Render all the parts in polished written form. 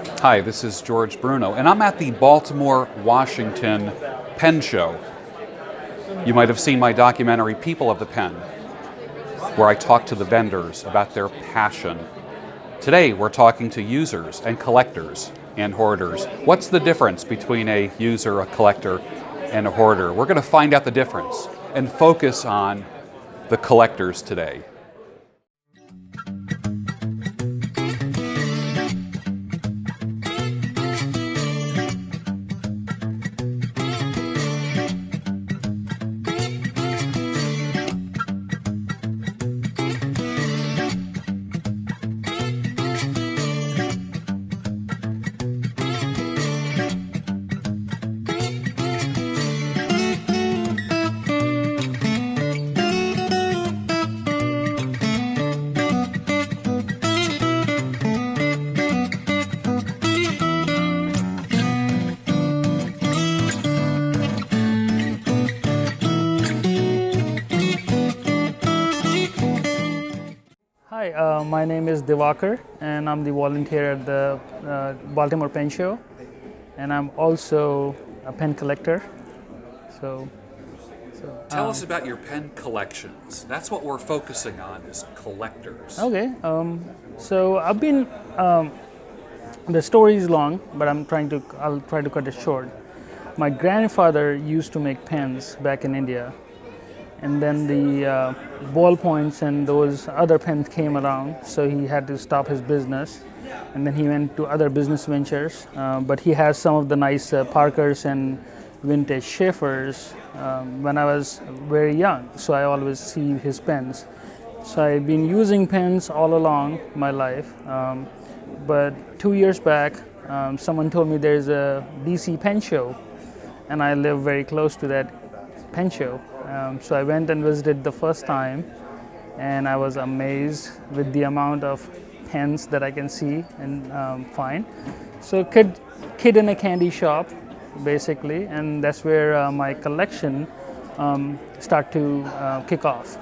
Hi, this is George Bruno, and I'm at the Baltimore, Washington Pen Show. You might have seen my documentary, People of the Pen, where I talk to the vendors about their passion. Today, we're talking to users and collectors and hoarders. What's the difference between a user, a collector, and a hoarder? We're going to find out the difference and focus on the collectors today. Hi, my name is Divakar, and I'm the volunteer at the Baltimore Pen Show, and I'm also a pen collector. So Tell us about your pen collections. That's what we're focusing on, is collectors. okay. So I've been. The story is long, but I'll try to cut it short. My grandfather used to make pens back in India, and then the ballpoints and those other pens came around, so he had to stop his business, and then he went to other business ventures. But he has some of the nice Parkers and vintage Schaeffers when I was very young, so I always see his pens. So I've been using pens all along my life, but 2 years back, someone told me there's a DC pen show, and I live very close to that pen show. So I went and visited the first time, and I was amazed with the amount of pens that I can see and find. So kid in a candy shop, basically, and that's where my collection started to kick off.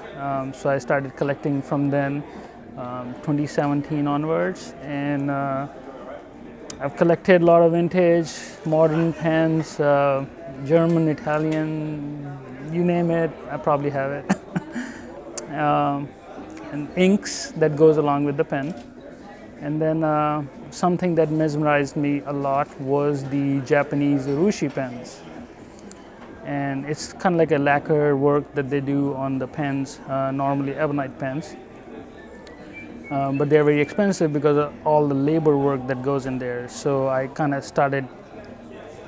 So I started collecting from then, 2017 onwards, and I've collected a lot of vintage, modern pens, German, Italian, you name it, I probably have it. And inks that goes along with the pen. And then something that mesmerized me a lot was the Japanese urushi pens. And it's kind of like a lacquer work that they do on the pens, normally ebonite pens. But they're very expensive because of all the labor work that goes in there. So I kind of started,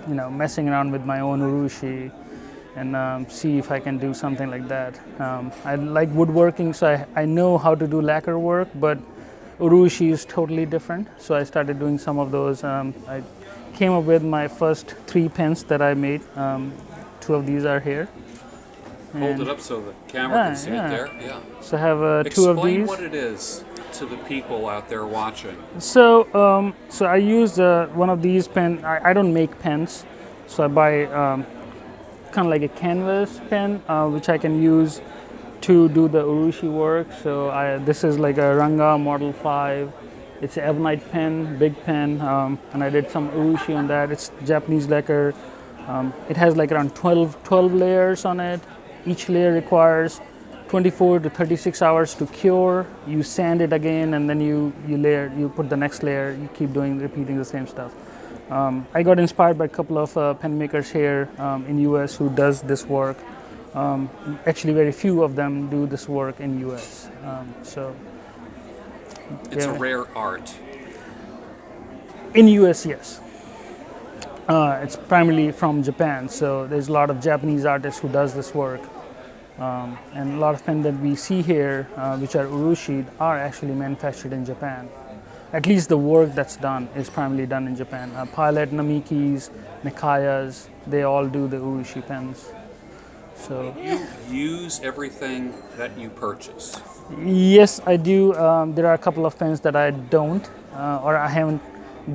messing around with my own urushi and see if I can do something like that. I like woodworking, so I know how to do lacquer work, but urushi is totally different. So I started doing some of those. I came up with my first 3 pens that I made. 2 of these are here. Hold it up so the camera can see it there. Yeah. So I have 2 of these. Explain what it is to the people out there watching. So, so I used one of these pens. I don't make pens, so I buy kind of like a canvas pen, which I can use to do the urushi work. So this is like a Ranga Model 5. It's an ebonite pen, big pen, and I did some urushi on that. It's Japanese lacquer. It has like around 12 layers on it. Each layer requires 24 to 36 hours to cure. You sand it again, and then you put the next layer. You keep repeating the same stuff. I got inspired by a couple of pen makers here in US who does this work. Actually, very few of them do this work in US. It's a rare art. In US, yes. It's primarily from Japan, so there's a lot of Japanese artists who does this work. And a lot of pens that we see here, which are urushi, are actually manufactured in Japan. At least the work that's done is primarily done in Japan. Pilot, Namikis, Nikayas, they all do the urushi pens. So you use everything that you purchase? Yes, I do. There are a couple of pens that I don't, or I haven't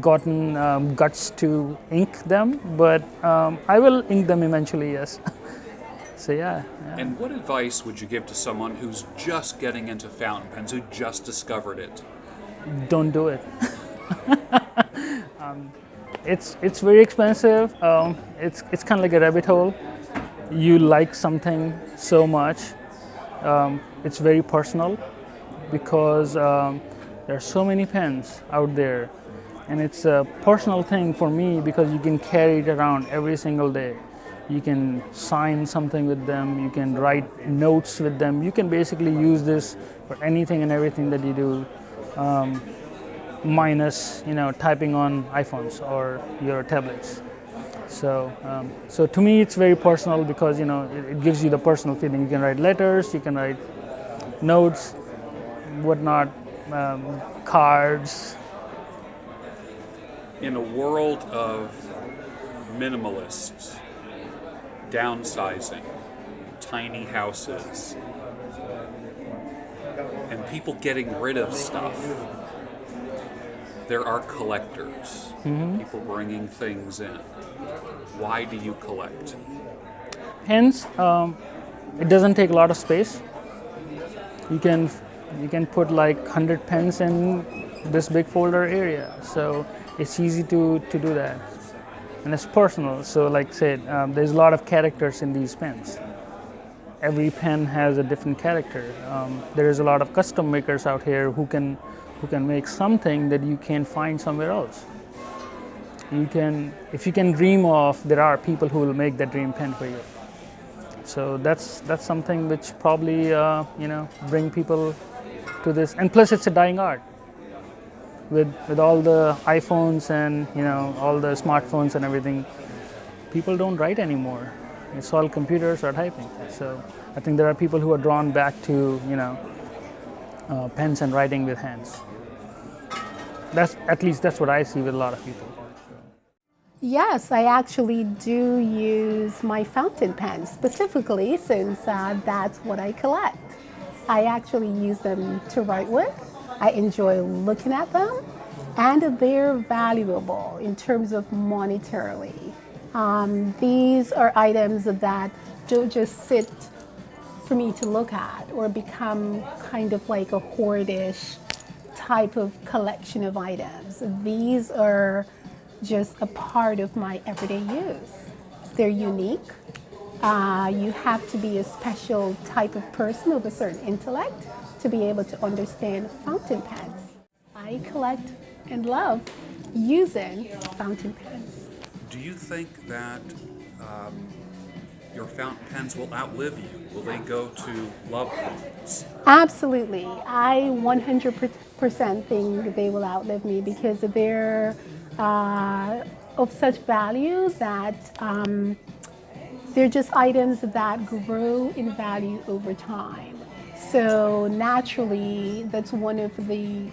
gotten guts to ink them, but I will ink them eventually, yes. So yeah. And what advice would you give to someone who's just getting into fountain pens, who just discovered it? Don't do it. It's very expensive. It's kind of like a rabbit hole. You like something so much, it's very personal because there are so many pens out there, and it's a personal thing for me because you can carry it around every single day. You can sign something with them, you can write notes with them, you can basically use this for anything and everything that you do, minus typing on iPhones or your tablets. So, so to me, it's very personal because it gives you the personal feeling. You can write letters, you can write notes, whatnot, cards. In a world of minimalists, downsizing, tiny houses, and people getting rid of stuff, there are collectors, people bringing things in. Why do you collect? Hence, it doesn't take a lot of space. You can put like 100 pens in this big folder area, so it's easy to do that, and it's personal. So, like I said, there's a lot of characters in these pens. Every pen has a different character. There is a lot of custom makers out here who can make something that you can't find somewhere else. If you can dream of, there are people who will make that dream pen for you. So that's something which probably bring people to this. And plus, it's a dying art. With all the iPhones and all the smartphones and everything, people don't write anymore. It's all computers or typing. So I think there are people who are drawn back to pens and writing with hands. At least that's what I see with a lot of people. Yes, I actually do use my fountain pens specifically since that's what I collect. I actually use them to write with. I enjoy looking at them, and they're valuable in terms of monetarily. These are items that don't just sit for me to look at or become kind of like a hoardish type of collection of items. These are just a part of my everyday use. They're unique. You have to be a special type of person of a certain intellect to be able to understand fountain pens. I collect and love using fountain pens. Do you think that your fountain pens will outlive you? Will they go to loved ones? Absolutely. I 100% think they will outlive me because they're of such value that they're just items that grow in value over time. So naturally, that's one of the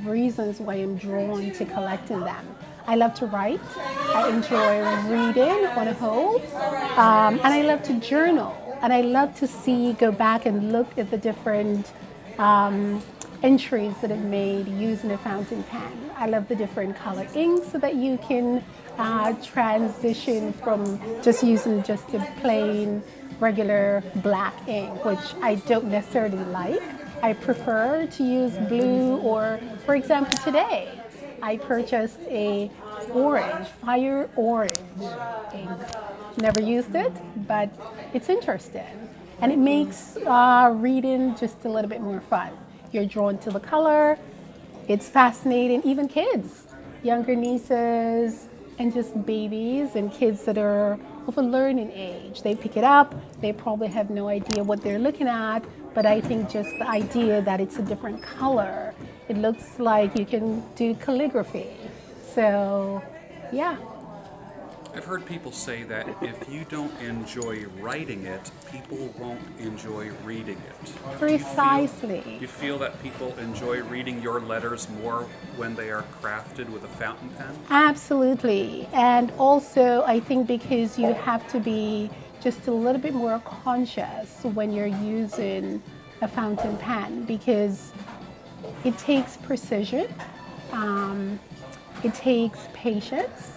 reasons why I'm drawn to collecting them. I love to write. I enjoy reading on a whole, and I love to journal. And I love to go back and look at the different entries that I've made using a fountain pen. I love the different color inks so that you can transition from just using just a plain regular black ink, which I don't necessarily like. I prefer to use blue, or for example today I purchased a fire orange ink. Never used it, but it's interesting, and it makes reading just a little bit more fun. You're drawn to the color. It's fascinating. Even kids, younger nieces, and just babies and kids that are of a learning age, they pick it up. They probably have no idea what they're looking at, but I think just the idea that it's a different color, it looks like you can do calligraphy. So, yeah. I've heard people say that if you don't enjoy writing it, people won't enjoy reading it. Precisely. Do you feel that people enjoy reading your letters more when they are crafted with a fountain pen? Absolutely. And also, I think because you have to be just a little bit more conscious when you're using a fountain pen, because it takes precision, it takes patience,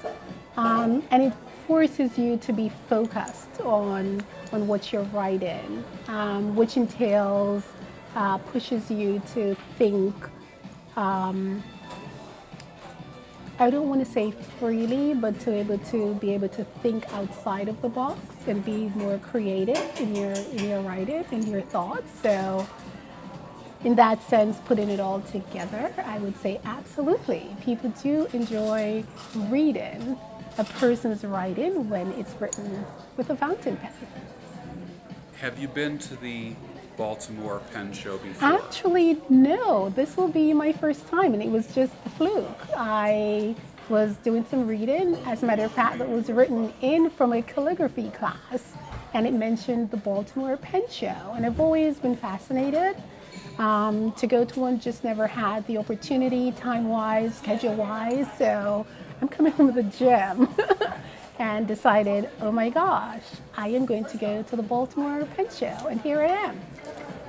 and it forces you to be focused on what you're writing, which entails, pushes you to think I don't want to say freely, but to be able to think outside of the box and be more creative in your writing and your thoughts. So in that sense, putting it all together, I would say absolutely. People do enjoy reading a person's writing when it's written with a fountain pen. Have you been to the Baltimore Pen Show before? Actually, no. This will be my first time, and it was just a fluke. I was doing some reading. As a matter of fact, it was written in from a calligraphy class, and it mentioned the Baltimore Pen Show. And I've always been fascinated to go to one, just never had the opportunity, time-wise, schedule-wise. So I'm coming from the gym. And decided, oh my gosh, I am going to go to the Baltimore Pen Show, and here I am.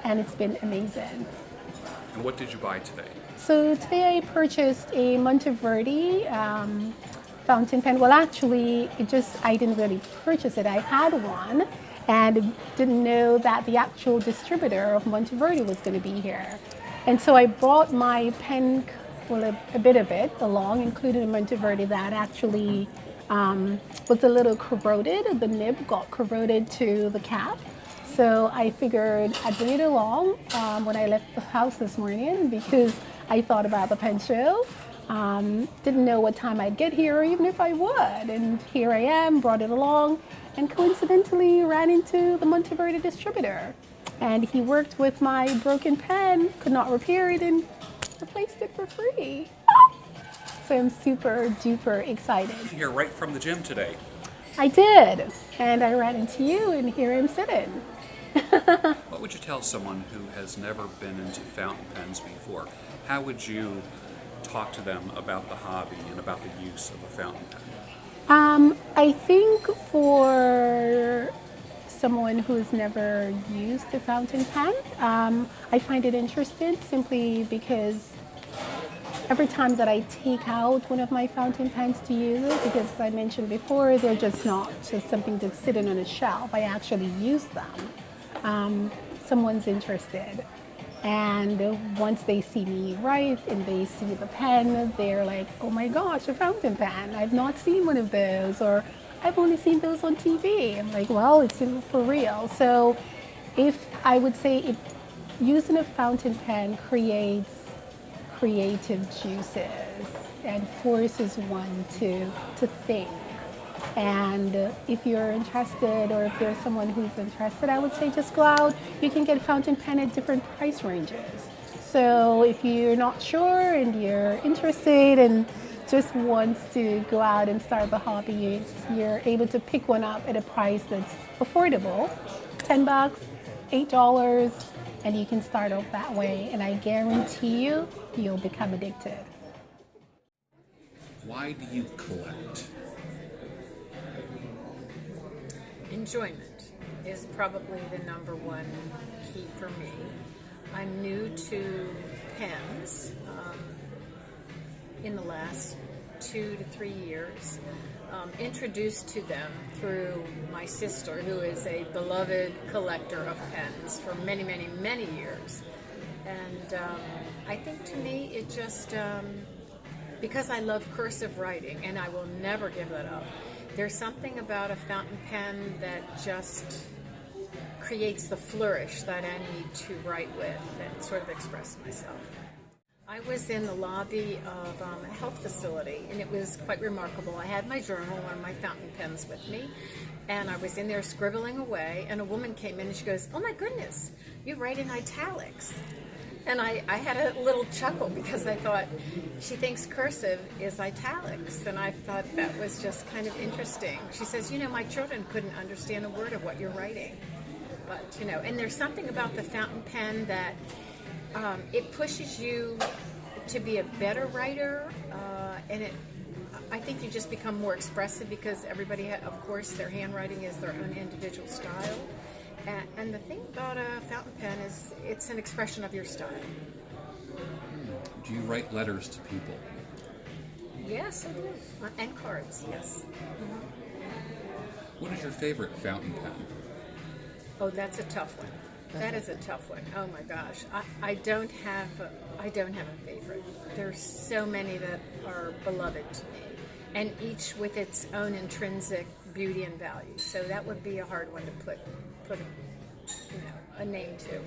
And it's been amazing. And what did you buy today? So today I purchased a Monteverdi fountain pen. Well, actually, I didn't really purchase it. I had one and didn't know that the actual distributor of Monteverdi was going to be here. And so I brought my pen, well, a bit of it along, including a Monteverdi that actually was a little corroded. The nib got corroded to the cap. So I figured I'd bring it along when I left the house this morning because I thought about the pen show. Didn't know what time I'd get here or even if I would. And here I am, brought it along, and coincidentally ran into the Monteverdi distributor. And he worked with my broken pen, could not repair it, and replaced it for free. So I'm super duper excited. You're right from the gym today. I did, and I ran into you, and here I'm sitting. What would you tell someone who has never been into fountain pens before? How would you talk to them about the hobby and about the use of a fountain pen? I think for someone who's never used a fountain pen, I find it interesting simply because every time that I take out one of my fountain pens to use it, because as I mentioned before, they're just not just something that's sitting on a shelf. I actually use them. Someone's interested. And once they see me write and they see the pen, they're like, oh my gosh, a fountain pen. I've not seen one of those, or I've only seen those on TV. I'm like, well, it's for real. So I would say if using a fountain pen creates creative juices and forces one to think. And if you're interested, or if there's someone who's interested, I would say just go out. You can get fountain pen at different price ranges. So if you're not sure and you're interested and just wants to go out and start the hobby, you're able to pick one up at a price that's affordable, $10, $8, and you can start off that way. And I guarantee you, you'll become addicted. Why do you collect? Enjoyment is probably the number one key for me. I'm new to pens in the last 2 to 3 years. Introduced to them through my sister, who is a beloved collector of pens for many, many, many years. And I think to me it just, because I love cursive writing and I will never give that up, there's something about a fountain pen that just creates the flourish that I need to write with and sort of express myself. I was in the lobby of a health facility, and it was quite remarkable. I had my journal, one of my fountain pens with me, and I was in there scribbling away, and a woman came in and she goes, oh my goodness, you write in italics. And I had a little chuckle because I thought, she thinks cursive is italics. And I thought that was just kind of interesting. She says, you know, my children couldn't understand a word of what you're writing. But, you know, and there's something about the fountain pen that it pushes you to be a better writer. I think you just become more expressive because everybody, of course, their handwriting is their own individual style. And the thing about a fountain pen is it's an expression of your style. Do you write letters to people? Yes, I do. And cards, yes. What is your favorite fountain pen? Oh, that's a tough one. That is a tough one. Oh my gosh. I don't have a favorite. there's so many that are beloved to me, and each with its own intrinsic beauty and value. So that would be a hard one to put a name to.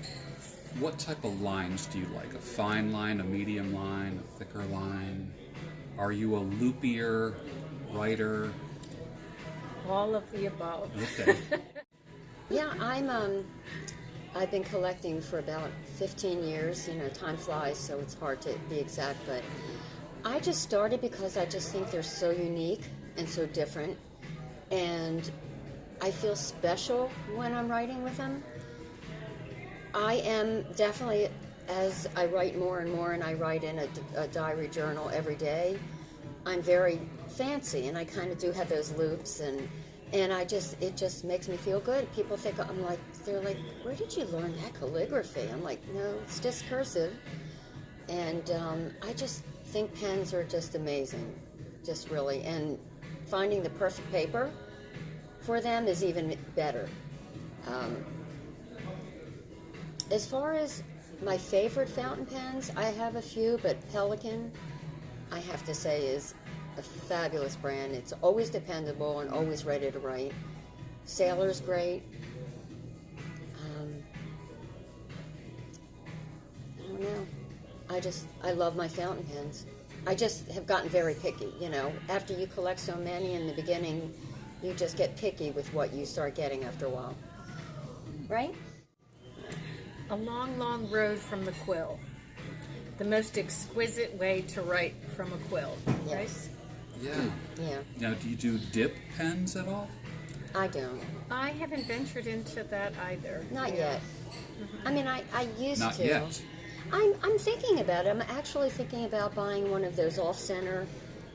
What type of lines do you like? A fine line, a medium line, a thicker line? Are you a loopier writer? All of the above. Okay. Yeah, I've been collecting for about 15 years. You know, time flies, so it's hard to be exact, but I just started because I just think they're so unique and so different, and I feel special when I'm writing with them. I am definitely, as I write more and more, and I write in a diary journal every day, I'm very fancy, and I kind of do have those loops, and it just makes me feel good. People think they're like, where did you learn that calligraphy? I'm like, no, it's just cursive. And I just think pens are just amazing, just really. And finding the perfect paper for them is even better. As far as my favorite fountain pens, I have a few, but Pelikan, I have to say, is a fabulous brand. It's always dependable and always ready to write. Sailor's great. I don't know. I love my fountain pens. I just have gotten very picky, you know. After you collect so many in the beginning, you just get picky with what you start getting after a while. Right? A long, long road from the quill. The most exquisite way to write from a quill, Yes. right? Yeah. Yeah. Now, do you do dip pens at all? I don't. I haven't ventured into that either. Not yet. I mean, I used Not to. yet. I'm thinking about it. I'm actually thinking about buying one of those off-center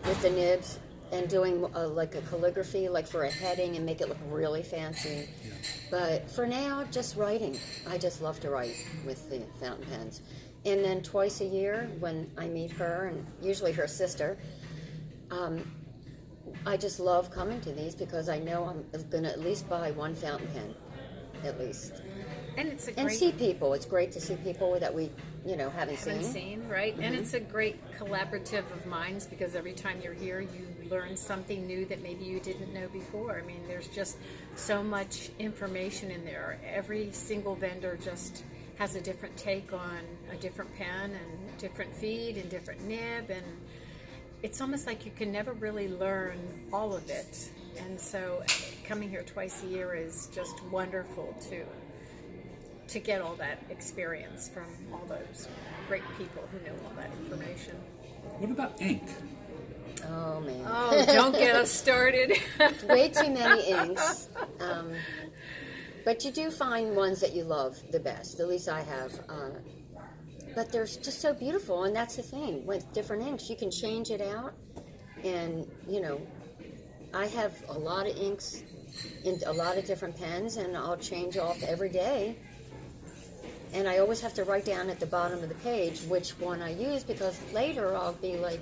with the nibs and doing like a calligraphy, like for a heading, and make it look really fancy. Yeah. But for now, just writing. I just love to write with the fountain pens. And then twice a year, when I meet her, and usually her sister, I just love coming to these because I know I'm going to at least buy one fountain pen, at least. And it's a And great see people. It's great to see people that we, haven't seen, right? And it's a great collaborative of minds because every time you're here, you learn something new that maybe you didn't know before. I mean, there's just so much information in there. Every single vendor just has a different take on a different pen and different feed and different nib, and it's almost like you can never really learn all of it. And so coming here twice a year is just wonderful to get all that experience from all those great people who know all that information. What about ink? Oh, man. Oh, don't get us started. Way too many inks. But you do find ones that you love the best. At least I have. But they're just so beautiful, and that's the thing. With different inks, you can change it out. And, I have a lot of inks in a lot of different pens, and I'll change off every day. And I always have to write down at the bottom of the page which one I use, because later I'll be like,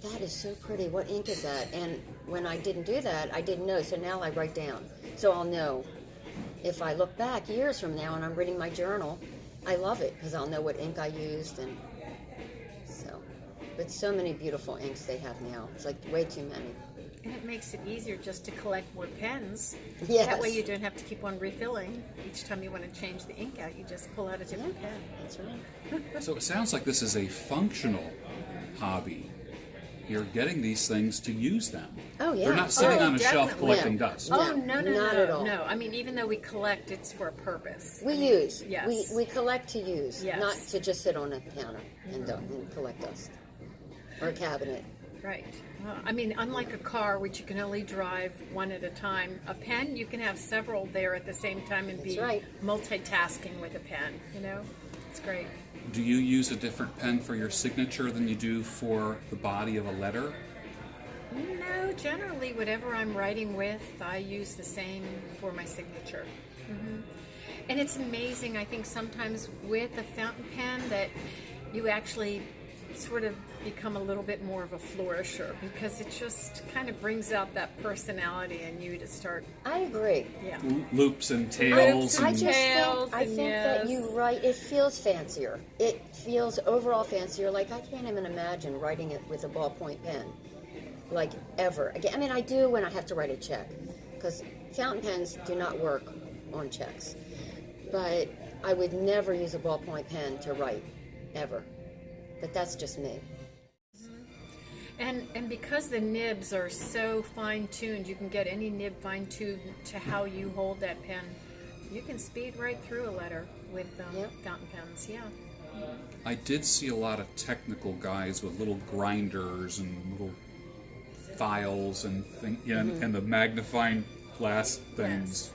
that is so pretty. What ink is that? And when I didn't do that, I didn't know. So now I write down. So I'll know. If I look back years from now and I'm reading my journal, I love it because I'll know what ink I used. And so, but so many beautiful inks they have now. It's like way too many. And it makes it easier just to collect more pens. Yes. That way you don't have to keep on refilling. Each time you want to change the ink out, you just pull out a different pen. That's right. So it sounds like this is a functional hobby. You're getting these things to use them. Oh, yeah. They're not sitting Oh, on a shelf definitely. collecting Yeah. dust. No, Oh, no, not at all. No, I mean, even though we collect, it's for a purpose. We use. Yes. We collect to use, Yes. not to just sit on a counter and collect dust. Or a cabinet. Right. I mean, unlike a car, which you can only drive one at a time, a pen, you can have several there at the same time and That's be right. multitasking with a pen, It's great. Do you use a different pen for your signature than you do for the body of a letter? No, generally, whatever I'm writing with, I use the same for my signature. And it's amazing, I think, sometimes with a fountain pen that you actually sort of become a little bit more of a flourisher because it just kind of brings out that personality in you to start. I agree. Yeah. Loops and tails. I And just Tails think, I and think that yes. you write, it feels fancier. It feels overall fancier. Like, I can't even imagine writing it with a ballpoint pen. Like, ever. Again, I mean, I do when I have to write a check. Because fountain pens do not work on checks. But I would never use a ballpoint pen to write. Ever. But that's just me. And because the nibs are so fine-tuned, you can get any nib fine-tuned to how you hold that pen. You can speed right through a letter with Yep. fountain pens, yeah. I did see a lot of technical guys with little grinders and little files and and the magnifying glass things.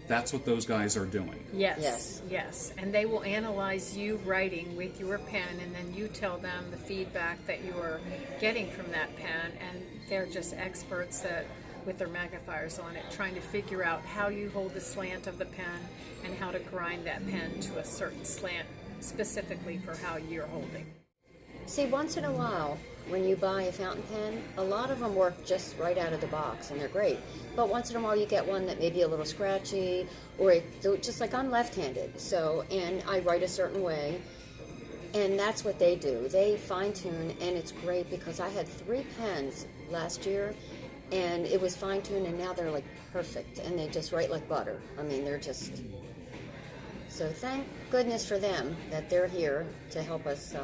That's what those guys are doing. Yes, yes. And they will analyze you writing with your pen, and then you tell them the feedback that you are getting from that pen, and they're just experts that, with their magnifiers on it, trying to figure out how you hold the slant of the pen and how to grind that pen to a certain slant specifically for how you're holding. See, once in a while, when you buy a fountain pen, a lot of them work just right out of the box, and they're great. But once in a while, you get one that may be a little scratchy, or just like I'm left-handed, and I write a certain way, and that's what they do. They fine-tune, and it's great because I had 3 pens last year, and it was fine-tuned, and now they're like perfect, and they just write like butter. I mean, they're just... So thank goodness for them that they're here to help us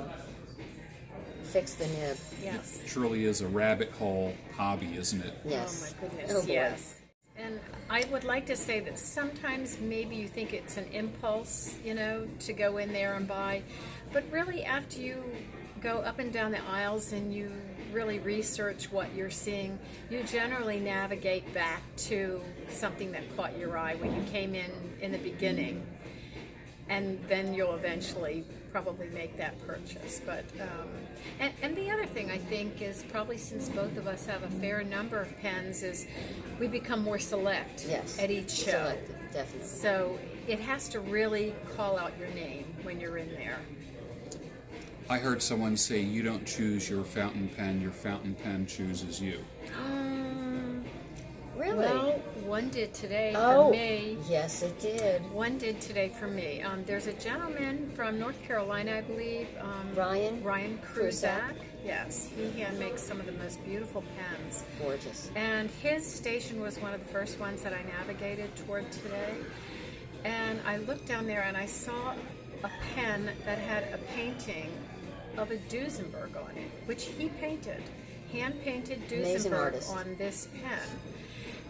fix the nib. Yes. It truly is a rabbit hole hobby, isn't it? Yes. Oh my goodness, Oh boy. yes. And I would like to say that sometimes maybe you think it's an impulse, to go in there and buy, but really after you go up and down the aisles and you really research what you're seeing, you generally navigate back to something that caught your eye when you came in the beginning. And then you'll eventually probably make that purchase. But and the other thing I think is probably since both of us have a fair number of pens, is we become more select Yes. at each show. Selected, definitely. So it has to really call out your name when you're in there. I heard someone say you don't choose your fountain pen chooses you. Really? Well, one did today Oh, for me. yes, it did. One did today for me. There's a gentleman from North Carolina, I believe. Ryan Kruzak. Yes, he hand makes some of the most beautiful pens. Gorgeous. And his station was one of the first ones that I navigated toward today. And I looked down there and I saw a pen that had a painting of a Duesenberg on it, which he painted. Hand-painted Amazing Duesenberg artist. on this pen.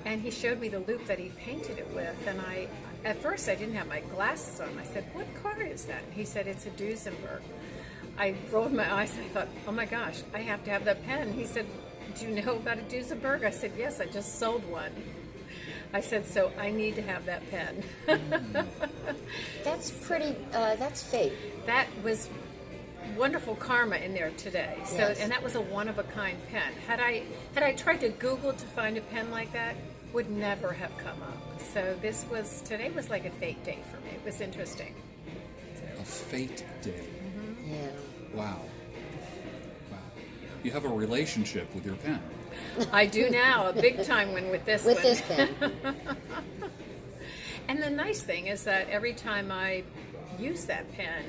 And he showed me the loop that he painted it with, and at first I didn't have my glasses on. I said, "What car is that?" He said, "It's a Duesenberg." I rolled my eyes and I thought, "Oh my gosh, I have to have that pen." He said, "Do you know about a Duesenberg?" I said, "Yes, I just sold one." I said, "So I need to have that pen." That's pretty, that's fate. That was wonderful karma in there today. So, Yes. and that was a one-of-a-kind pen. Had I tried to Google to find a pen like that, would never have come up. So today was like a fate day for me. It was interesting. A fate day. Yeah. Wow. Wow. You have a relationship with your pen. I do now, a big time one with this With one. this pen. And the nice thing is that every time I use that pen,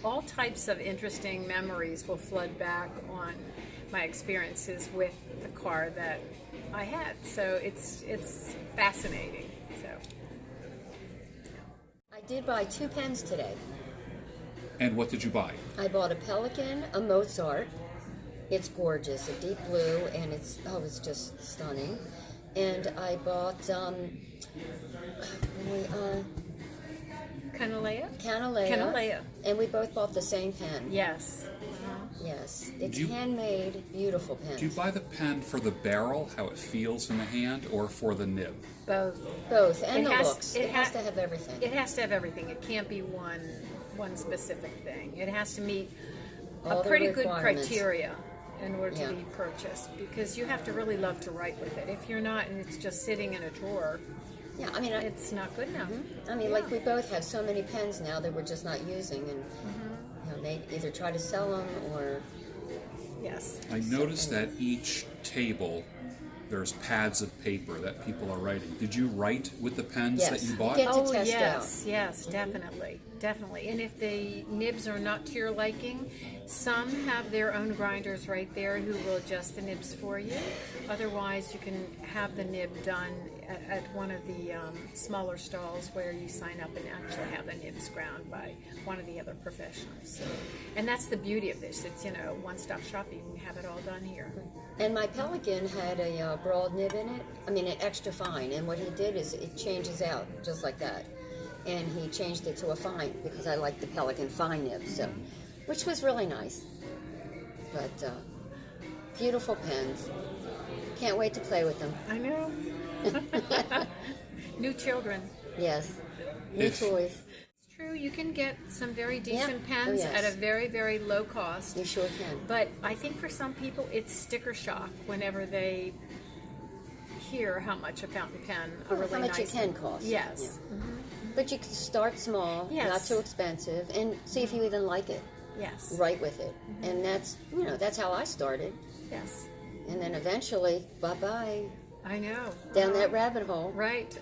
all types of interesting memories will flood back on my experiences with the car that I had. So it's fascinating. So I did buy 2 pens today. And what did you buy? I bought a Pelican, a Mozart. It's gorgeous, a deep blue, and it's just stunning. And I bought Canalea. And we both bought the same pen. Yes. Yes. It's Do you- handmade, beautiful pens. Do you buy the pen for the barrel, how it feels in the hand, or for the nib? Both. Both, and It the has- looks. it It has ha- to have everything. It has to have everything. It can't be one specific thing. It has to meet All a the pretty good requirements. criteria in order Yeah. to be purchased, because you have to really love to write with it. If you're not and it's just sitting in a drawer, Yeah, I mean, it's not good enough. like we both have so many pens now that we're just not using, and they either try to sell them or. Yes. I noticed that each table there's pads of paper that people are writing. Did you write with the pens Yes. that you bought? You get to Oh, test yes, yes, definitely, definitely. And if the nibs are not to your liking, some have their own grinders right there who will adjust the nibs for you. Otherwise, you can have the nib done at one of the smaller stalls where you sign up and actually have the nibs ground by one of the other professionals. So, and that's the beauty of this. It's, one-stop shopping. You can have it all done here. And my Pelican had a broad nib in it. I mean, an extra fine. And what he did is it changes out just like that. And he changed it to a fine because I like the Pelican fine nib, so which was really nice. But beautiful pens. Can't wait to play with them. I know. New children. Yes. New toys. It's true. You can get some very decent Yeah. pens Oh, yes. at a very, very low cost. You sure can. But I think for some people, it's sticker shock whenever they hear how much a fountain pen, a really How much nice it can cost. Yes. Yeah. But you can start small, Yes. not too expensive, and see if you even like it. Yes. Write with it. And that's how I started. Yes. And then eventually, bye-bye, I know. down that rabbit hole. Right.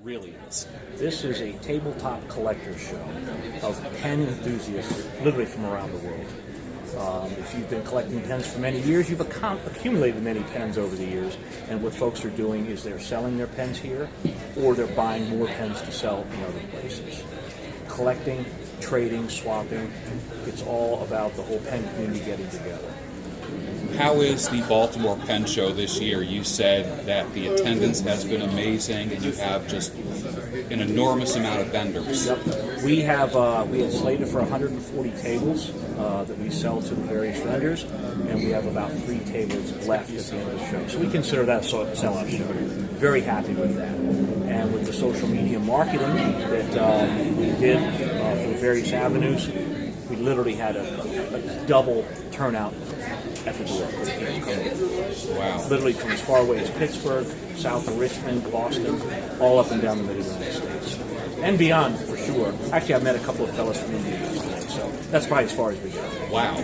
Really is. This is a tabletop collector show of pen enthusiasts, literally from around the world. If you've been collecting pens for many years, you've accumulated many pens over the years, and what folks are doing is they're selling their pens here, or they're buying more pens to sell in other places. Collecting, trading, swapping, it's all about the whole pen community getting together. How is the Baltimore Pen Show this year? You said that the attendance has been amazing, and you have just an enormous amount of vendors. Yep. We have slated for 140 tables that we sell to the various vendors, and we have about 3 tables left at the end of the show. So we consider that a sellout show. Very happy with that. And with the social media marketing that we did for the various avenues, we literally had a double turnout at the door. Wow. Literally from as far away as Pittsburgh, south of Richmond, Boston, all up and down the Mid-Atlantic States. And beyond, for sure. Actually, I've met a couple of fellows from India yesterday, so that's probably as far as we go. Wow.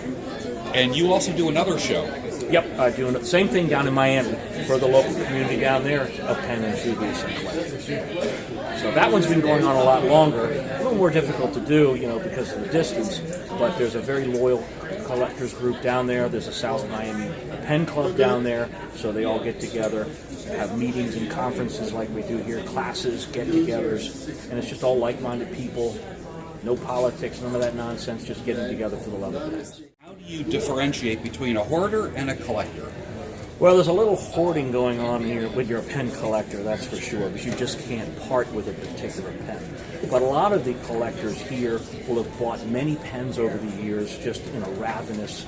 And you also do another show. Yep, doing the same thing down in Miami for the local community down there of pen enthusiasts and collectors. So that one's been going on a lot longer. A little more difficult to do, because of the distance, but there's a very loyal collectors group down there. There's a South Miami Pen Club down there, so they all get together, have meetings and conferences like we do here, classes, get-togethers, and it's just all like-minded people. No politics, none of that nonsense, just getting together for the love of pens. How do you differentiate between a hoarder and a collector? Well, there's a little hoarding going on here when you're a pen collector, that's for sure, because you just can't part with a particular pen. But a lot of the collectors here will have bought many pens over the years just in a ravenous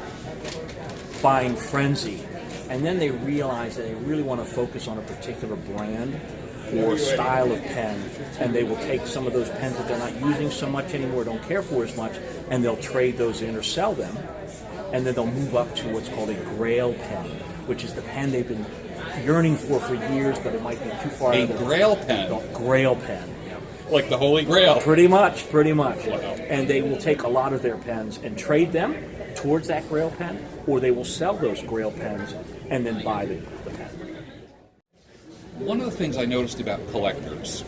buying frenzy. And then they realize that they really want to focus on a particular brand or style of pen, and they will take some of those pens that they're not using so much anymore, don't care for as much, and they'll trade those in or sell them, and then they'll move up to what's called a grail pen, which is the pen they've been yearning for years, but it might be too far. A grail pen? A grail pen. Like the Holy Grail? Pretty much. Wow. And they will take a lot of their pens and trade them towards that grail pen, or they will sell those grail pens and then buy the pen. One of the things I noticed about collectors,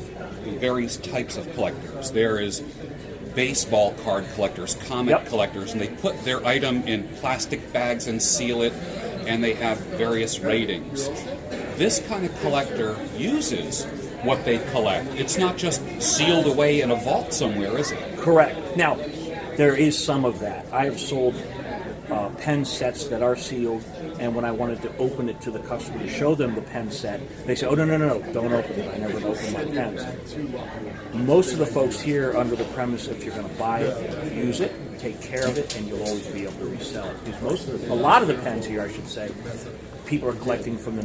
the various types of collectors, there is baseball card collectors, comic collectors, and they put their item in plastic bags and seal it, and they have various ratings. This kind of collector uses what they collect. It's not just sealed away in a vault somewhere, is it? Correct. Now, there is some of that. I have sold pen sets that are sealed, and when I wanted to open it to the customer to show them the pen set, they say, oh, no, don't open it. I never open my pens. Most of the folks here under the premise, if you're going to buy it, use it, take care of it, and you'll always be able to resell it. Because a lot of the pens here, I should say, people are collecting from the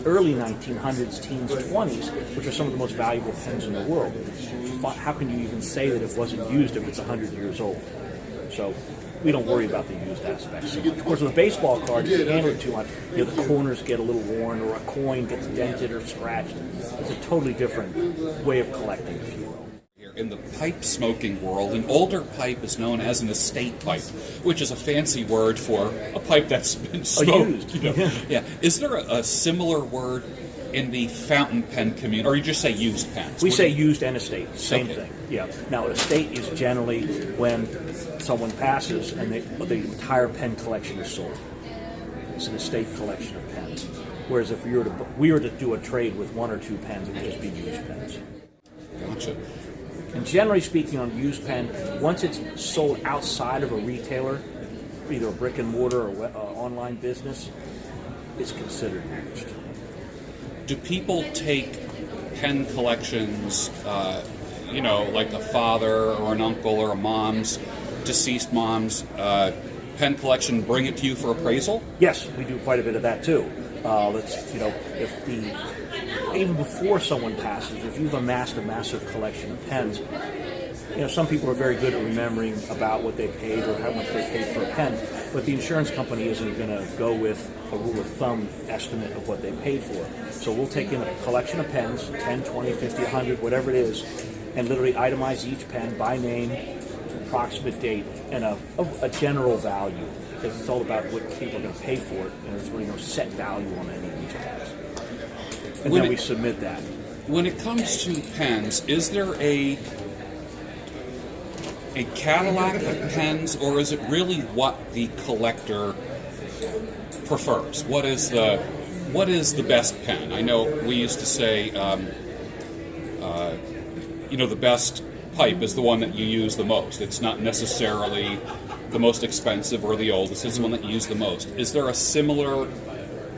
early 1900s, teens, 20s, which are some of the most valuable pens in the world. How can you even say that it wasn't used if it's 100 years old? So we don't worry about the used aspect so much. Of course, with a baseball card, you handle it too much. The corners get a little worn, or a coin gets dented or scratched. It's a totally different way of collecting, if you will. In the pipe smoking world, an older pipe is known as an estate pipe, which is a fancy word for a pipe that's been smoked. Yeah. Is there a similar word in the fountain pen community, or you just say used pens? We say used and estate, same thing. Yeah. Now, an estate is generally when someone passes and the entire pen collection is sold. It's an estate collection of pens. Whereas if we were to do a trade with one or two pens, it would just be used pens. Gotcha. And generally speaking, on a used pen, once it's sold outside of a retailer, either a brick and mortar or online business, it's considered used. Do people take pen collections, like a father or an uncle or a deceased mom's pen collection, bring it to you for appraisal? Yes, we do quite a bit of that too. Even before someone passes, if you've amassed a massive collection of pens, some people are very good at remembering about what they paid or how much they paid for a pen, but the insurance company isn't going to go with a rule of thumb estimate of what they paid for. So we'll take in a collection of pens, 10, 20, 50, 100, whatever it is, and literally itemize each pen by name, approximate date, and a general value, because it's all about what people are going to pay for it, and there's really no set value on any of these pens. And then we submit that. When it comes to pens, is there a Cadillac of pens, or is it really what the collector prefers? What is the best pen? I know we used to say, the best pipe is the one that you use the most. It's not necessarily the most expensive or the oldest. It's the one that you use the most. Is there a similar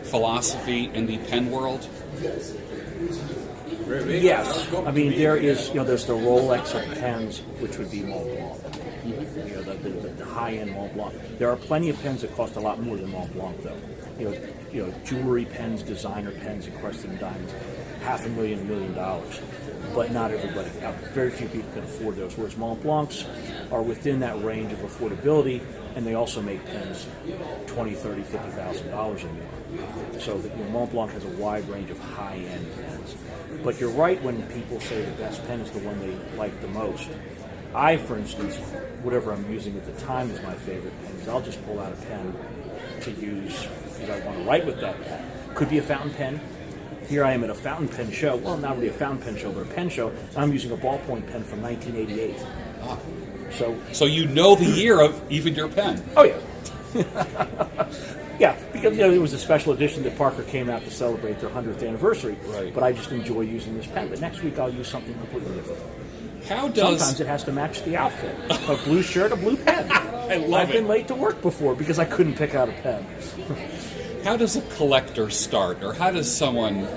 philosophy in the pen world? Yes, I mean there is. There's the Rolex of pens, which would be Mont Blanc. The high-end Mont Blanc. There are plenty of pens that cost a lot more than Mont Blanc, though. Jewelry pens, designer pens, encrusted in diamonds, $500,000, $1 million. But not everybody. Very few people can afford those. Whereas Mont Blancs are within that range of affordability, and they also make pens $20,000, $30,000, $50,000 or more. So Mont Blanc has a wide range of high-end pens. But you're right when people say the best pen is the one they like the most. I, for instance, whatever I'm using at the time is my favorite pen. I'll just pull out a pen to use because I want to write with that pen. Could be a fountain pen. Here I am at a fountain pen show. Well, not really a fountain pen show, but a pen show. I'm using a ballpoint pen from 1988. So you know the year of even your pen. Oh, yeah. Yeah, because it was a special edition that Parker came out to celebrate their 100th anniversary. Right. But I just enjoy using this pen. But next week I'll use something completely different. Sometimes it has to match the outfit. A blue shirt, a blue pen. I've been late to work before because I couldn't pick out a pen. How does a collector start, or how does someone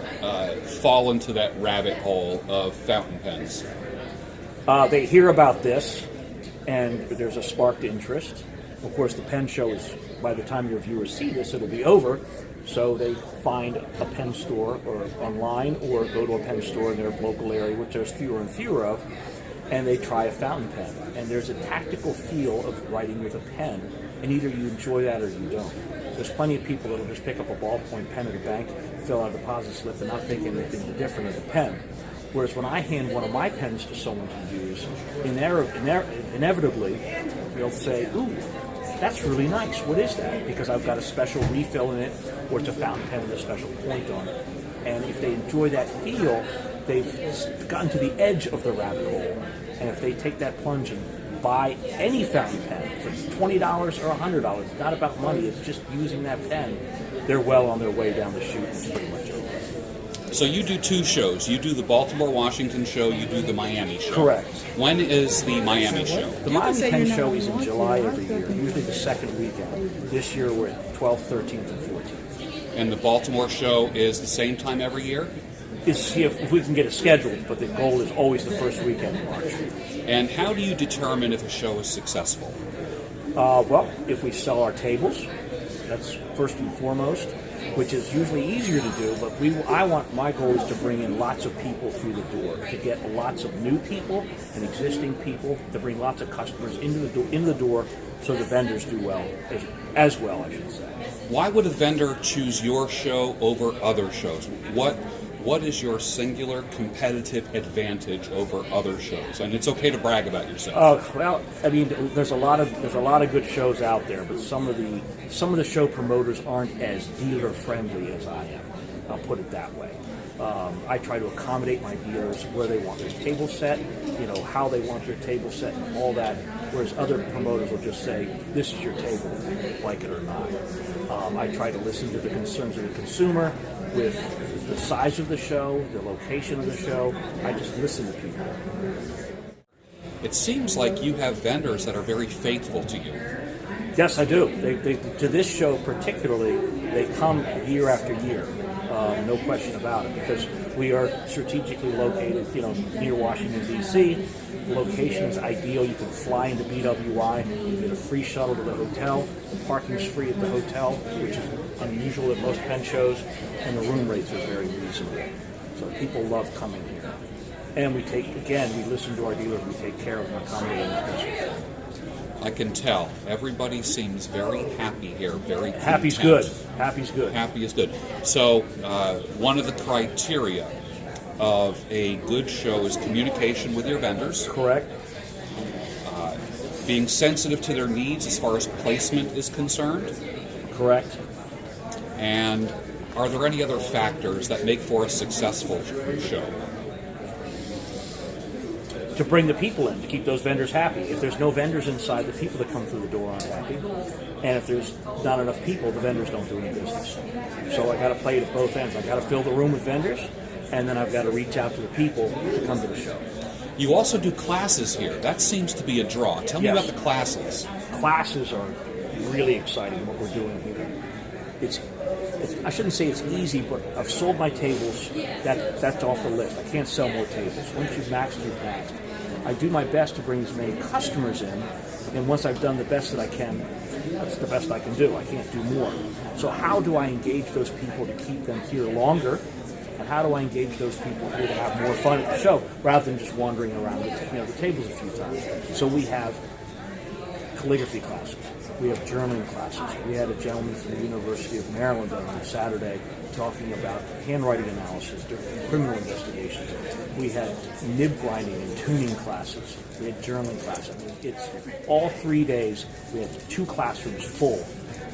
fall into that rabbit hole of fountain pens? They hear about this, and there's a sparked interest. Of course, the pen show is, by the time your viewers see this, it'll be over. So they find a pen store or online, or go to a pen store in their local area, which there's fewer and fewer of, and they try a fountain pen. And there's a tactical feel of writing with a pen, and either you enjoy that or you don't. There's plenty of people that'll just pick up a ballpoint pen at a bank, fill out a deposit slip, and not think anything different of the pen. Whereas when I hand one of my pens to someone to use, inevitably they'll say, "Ooh, that's really nice. What is that?" Because I've got a special refill in it, or it's a fountain pen with a special point on it. And if they enjoy that feel, they've gotten to the edge of the rabbit hole. And if they take that plunge and buy any fountain pen for $20 or $100, it's not about money, it's just using that pen, they're well on their way down the chute, and it's pretty much over. So you do two shows. You do the Baltimore-Washington show, you do the Miami show. Correct. When is the Miami show? The Miami Pen Show is in July every year, usually the second weekend. This year we're at 12th, 13th, and 14th. And the Baltimore show is the same time every year? Is see if we can get it scheduled, but the goal is always the first weekend in March. And how do you determine if a show is successful? Well, if we sell our tables, that's first and foremost. which is usually easier to do, but my goal is to bring in lots of people through the door, to get lots of new people and existing people, to bring lots of customers into the door, so the vendors do well, as well, I should say. Why would a vendor choose your show over other shows? What is your singular competitive advantage over other shows? And it's okay to brag about yourself. Well, I mean, there's a lot of good shows out there, but some of the show promoters aren't as dealer friendly as I am. I'll put it that way. I try to accommodate my dealers where they want their table set, how they want their table set and all that, whereas other promoters will just say, this is your table, like it or not. I try to listen to the concerns of the consumer with the size of the show, the location of the show. I just listen to people. It seems like you have vendors that are very faithful to you. Yes, I do. They to this show particularly, they come year after year. No question about it, because we are strategically located, near Washington, D.C. The location is ideal. You can fly into BWI, you get a free shuttle to the hotel. The parking's free at the hotel, which is unusual at most pen shows, and the room rates are very reasonable. So people love coming here. And we listen to our dealers, we take care of them, accommodating them as best we can. I can tell. Everybody seems very happy here, very content. Happy's good. Happy's good. Happy is good. So one of the criteria of a good show is communication with your vendors. Correct. Being sensitive to their needs as far as placement is concerned. Correct. And are there any other factors that make for a successful show? To bring the people in, to keep those vendors happy. If there's no vendors inside, the people that come through the door aren't happy. And if there's not enough people, the vendors don't do any business. So I got to play it at both ends. I got to fill the room with vendors, and then I've got to reach out to the people to come to the show. You also do classes here. That seems to be a draw. Tell me about the classes. Classes are really exciting, what we're doing here. It's I shouldn't say it's easy, but I've sold my tables. That's off the list. I can't sell more tables. Once you've maxed, you've maxed. I do my best to bring as many customers in, and once I've done the best that I can, that's the best I can do. I can't do more. So how do I engage those people to keep them here longer? And how do I engage those people here to have more fun at the show, rather than just wandering around the tables a few times? So we have calligraphy classes. We have journaling classes. We had a gentleman from the University of Maryland on Saturday talking about handwriting analysis during criminal investigations. We had nib grinding and tuning classes. We had journaling classes. It's all 3 days. We had 2 classrooms full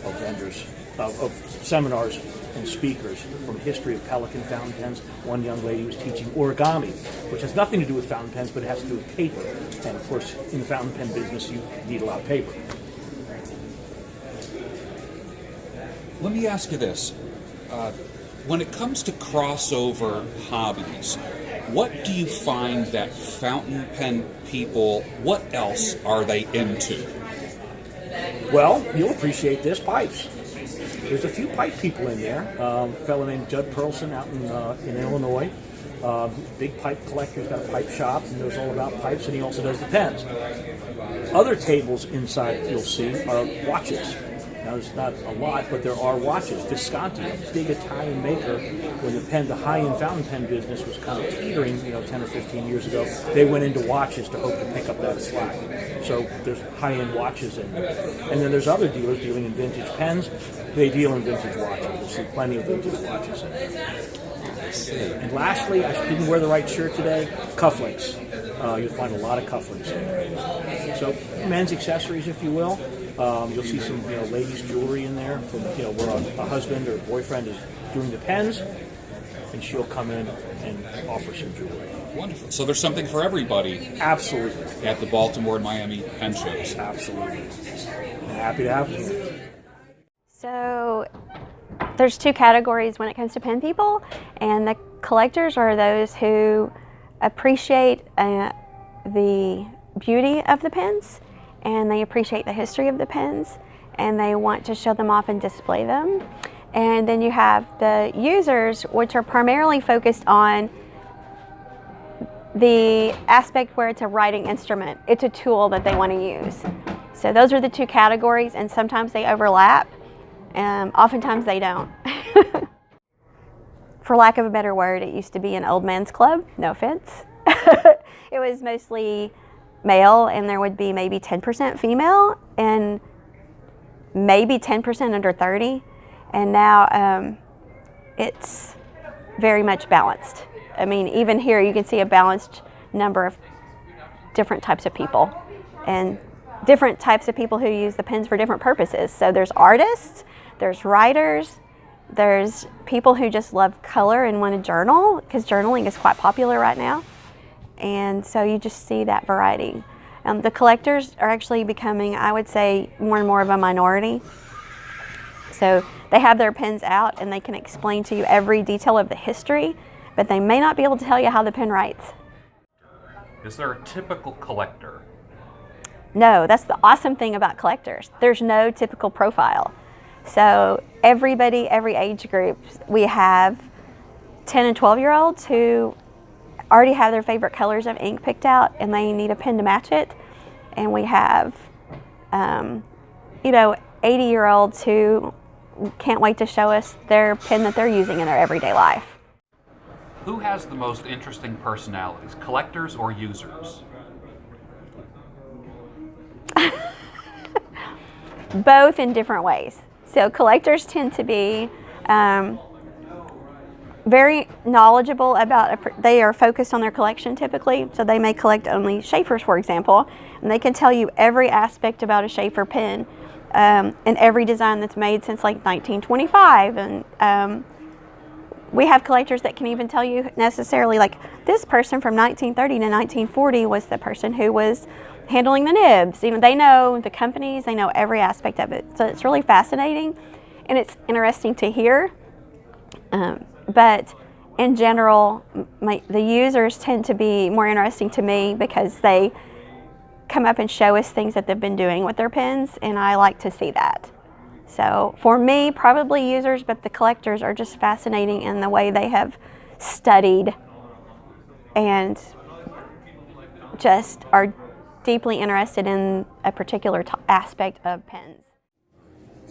of vendors, of seminars and speakers from history of Pelican fountain pens. One young lady was teaching origami, which has nothing to do with fountain pens, but it has to do with paper. And of course, in the fountain pen business, you need a lot of paper. Let me ask you this. When it comes to crossover hobbies, what do you find that fountain pen people, what else are they into? Well, you'll appreciate this, pipes. There's a few pipe people in there. A fellow named Judd Perlson out in Illinois. Big pipe collector. He's got a pipe shop and knows all about pipes, and he also does the pens. Other tables inside you'll see are watches. Now, there's not a lot, but there are watches. Visconti, a big Italian maker, when the high-end fountain pen business was kind of teetering, 10 or 15 years ago, they went into watches to hope to pick up that slack. So there's high-end watches in there. And then there's other dealers dealing in vintage pens. They deal in vintage watches. You'll see plenty of vintage watches in there. And lastly, I didn't wear the right shirt today, cufflinks. You'll find a lot of cufflinks in there. So men's accessories, if you will. You'll see some, ladies' jewelry in there from, where a husband or boyfriend is doing the pens, and she'll come in and offer some jewelry. Wonderful. So there's something for everybody. Absolutely. At the Baltimore and Miami pen shows. Absolutely. I'm happy to have you. So there's 2 categories when it comes to pen people, and the collectors are those who appreciate the beauty of the pens, and they appreciate the history of the pens, and they want to show them off and display them. And then you have the users, which are primarily focused on the aspect where it's a writing instrument. It's a tool that they want to use. So those are the 2 categories, and sometimes they overlap, oftentimes they don't. For lack of a better word, it used to be an old man's club, no offense. It was mostly male, and there would be maybe 10% female and maybe 10% under 30. And now it's very much balanced. I mean, even here you can see a balanced number of different types of people and different types of people who use the pens for different purposes. So there's artists, there's writers, there's people who just love color and want to journal, because journaling is quite popular right now. And so you just see that variety. The collectors are actually becoming, I would say, more and more of a minority. So they have their pens out and they can explain to you every detail of the history, but they may not be able to tell you how the pen writes. Is there a typical collector? No, that's the awesome thing about collectors. There's no typical profile. So everybody, every age group, we have 10 and 12-year-olds who already have their favorite colors of ink picked out and they need a pen to match it. And we have, 80-year-olds who can't wait to show us their pen that they're using in their everyday life. Who has the most interesting personalities, collectors or users? Both in different ways. So collectors tend to be very knowledgeable about, they are focused on their collection typically, so they may collect only Schaeffers, for example, and they can tell you every aspect about a Schaeffer pen and every design that's made since like 1925. And we have collectors that can even tell you necessarily, like, this person from 1930 to 1940 was the person who was handling the nibs. You know, they know the companies, they know every aspect of it. So it's really fascinating and it's interesting to hear. But in general, the users tend to be more interesting to me because they come up and show us things that they've been doing with their pens, and I like to see that. So for me, probably users, but the collectors are just fascinating in the way they have studied and just are deeply interested in a particular aspect of pens.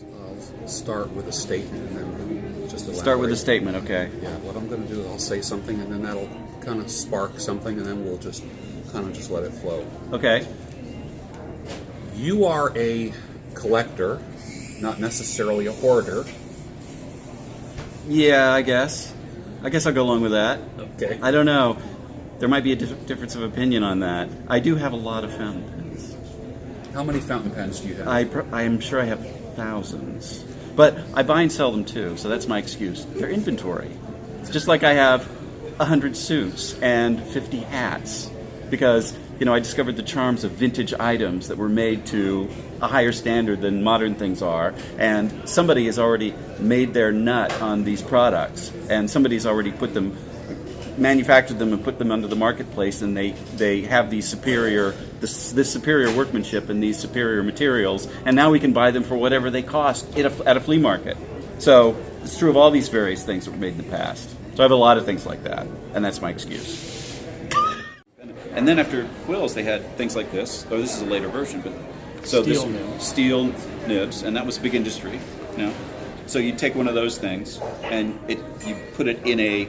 I'll start with a statement and then just elaborate. Start with a statement, okay. Yeah, what I'm going to do, I'll say something and then that'll kind of spark something and then we'll just kind of just let it flow. Okay. You are a collector, not necessarily a hoarder. Yeah, I guess. I'll go along with that. Okay. I don't know. There might be a difference of opinion on that. I do have a lot of fountain pens. How many fountain pens do you have? I am sure I have thousands. But I buy and sell them too, so that's my excuse. They're inventory. It's just like I have 100 suits and 50 hats. Because, I discovered the charms of vintage items that were made to a higher standard than modern things are. And somebody has already made their nut on these products. And somebody's already manufactured them and put them under the marketplace, and they have these this superior workmanship and these superior materials, and now we can buy them for whatever they cost at a flea market. So it's true of all these various things that were made in the past. So I have a lot of things like that, and that's my excuse. And then after quills, they had things like this. Oh, this is a later version, but steel nibs, and that was big industry. So you take one of those things and you put it in a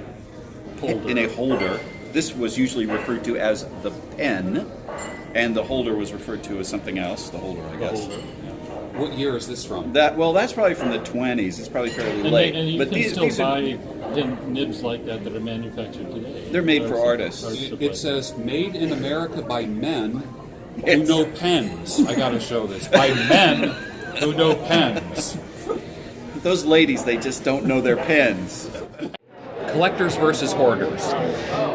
holder. This was usually referred to as the pen, and the holder was referred to as something else. The holder, I guess. What year is this from? That's probably from the 20s. It's probably fairly late. And you but can these still are, buy nibs like that are manufactured today. They're made for artists. It says made in America by men who know pens. I got to show this. By men who know pens. Those ladies, they just don't know their pens. Collectors versus hoarders.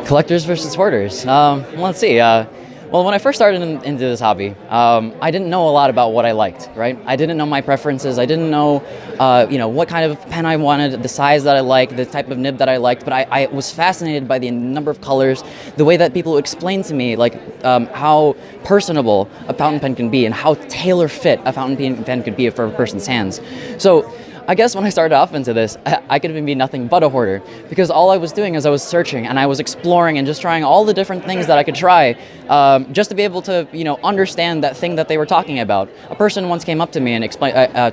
Collectors versus hoarders. Let's see. Well, when I first started into this hobby, I didn't know a lot about what I liked, right? I didn't know my preferences. I didn't know, what kind of pen I wanted, the size that I liked, the type of nib that I liked. But I was fascinated by the number of colors, the way that people explained to me, how personable a fountain pen can be and how tailor-fit a fountain pen could be for a person's hands. So I guess when I started off into this, I could be nothing but a hoarder, because all I was doing is I was searching and I was exploring and just trying all the different things that I could try, just to be able to, understand that thing that they were talking about. A person once came up to me and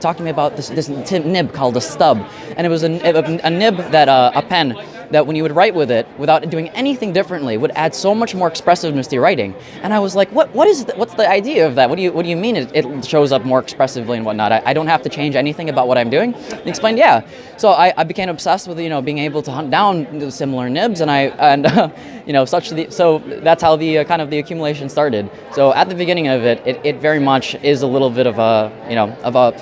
talked to me about this nib called a stub, and it was a nib that a pen that when you would write with it without doing anything differently would add so much more expressiveness to your writing. And I was like, what's the idea of that? What do you mean it shows up more expressively and whatnot? I don't have to change anything about what I'm doing? And he explained, yeah. So I became obsessed with being able to hunt down similar nibs, so that's how the kind of the accumulation started. So at the beginning of it very much is a little bit of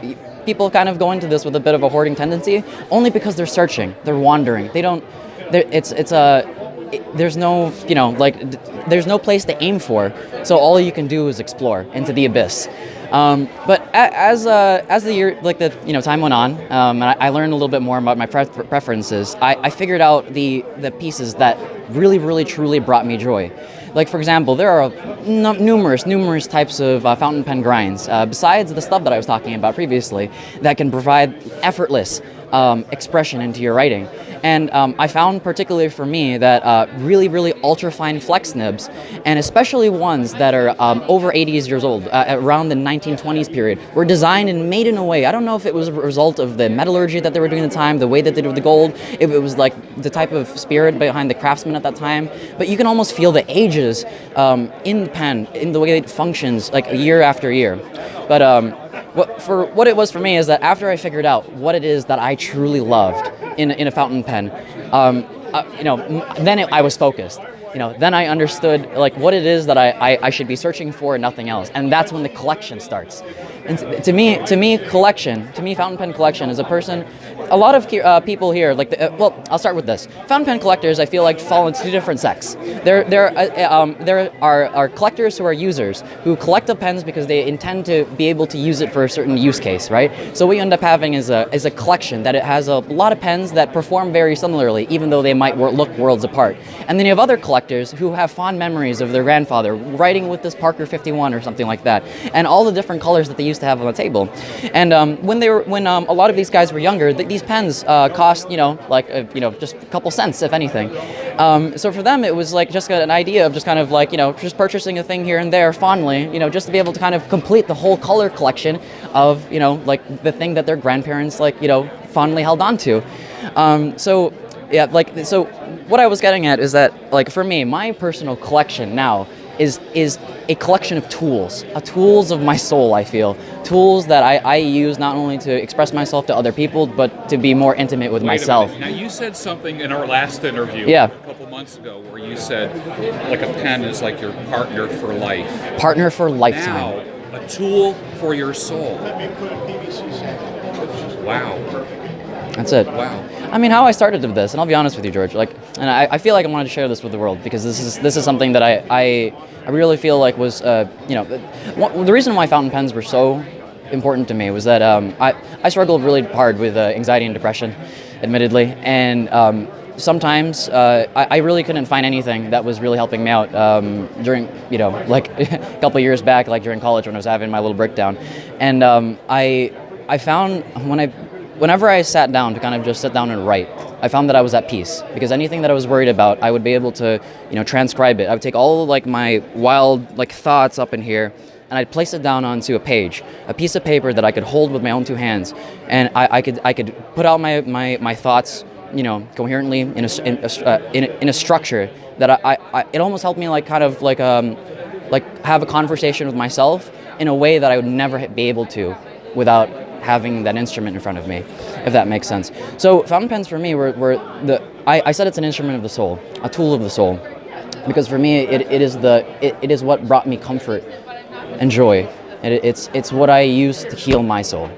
people kind of go into this with a bit of a hoarding tendency, only because they're searching, they're wandering. There's no there's no place to aim for, so all you can do is explore into the abyss. But as the year, time went on, and I learned a little bit more about my preferences, I figured out the pieces that really truly brought me joy. Like, for example, there are numerous types of fountain pen grinds, besides the stuff that I was talking about previously, that can provide effortless expression into your writing. And I found, particularly for me, that really ultra-fine flex nibs, and especially ones that are over 80 years old, around the 1920s period, were designed and made in a way, I don't know if it was a result of the metallurgy that they were doing at the time, the way that they did the gold, if it was like the type of spirit behind the craftsman at that time, but you can almost feel the ages in the pen, in the way it functions, like year after year. But what it was for me is that after I figured out what it is that I truly loved in a fountain pen, then I was focused. Then I understood what it is that I should be searching for and nothing else, and that's when the collection starts. And to me, fountain pen collection is a person. A lot of people here, I'll start with this. Fountain pen collectors, I feel like, fall into two different sects. There are collectors who are users who collect the pens because they intend to be able to use it for a certain use case, right? So what you end up having is a collection that it has a lot of pens that perform very similarly, even though they might look worlds apart. And then you have other collectors who have fond memories of their grandfather writing with this Parker 51 or something like that, and all the different colors that they used to have on the table. And when a lot of these guys were younger, these pens cost just a couple cents, if anything. So for them, it was just an idea of just kind of just purchasing a thing here and there fondly, just to be able to kind of complete the whole color collection of the thing that their grandparents fondly held on to. So what I was getting at is that, for me, my personal collection now is a collection of tools of my soul, I feel. Tools that I use not only to express myself to other people, but to be more intimate with myself. Now, you said something in our last interview a couple months ago where you said, a pen is like your partner for life. Partner for lifetime. Now, a tool for your soul. Wow. That's it. Wow. I mean, how I started with this, and I'll be honest with you, George, and I feel like I wanted to share this with the world, because this is something that I really feel like was, the reason why fountain pens were so important to me was that I struggled really hard with anxiety and depression, admittedly, and sometimes I really couldn't find anything that was really helping me out during, a couple of years back, during college when I was having my little breakdown, and I found whenever I sat down to kind of just sit down and write, I found that I was at peace, because anything that I was worried about, I would be able to, transcribe it. I would take all my wild thoughts up in here, and I'd place it down onto a piece of paper that I could hold with my own two hands, and I could put out my thoughts, coherently in a structure that it almost helped me have a conversation with myself in a way that I would never be able to without having that instrument in front of me, if that makes sense. So fountain pens for me I said it's an instrument of the soul, a tool of the soul, because for me it is what brought me comfort and joy. It's what I use to heal my soul.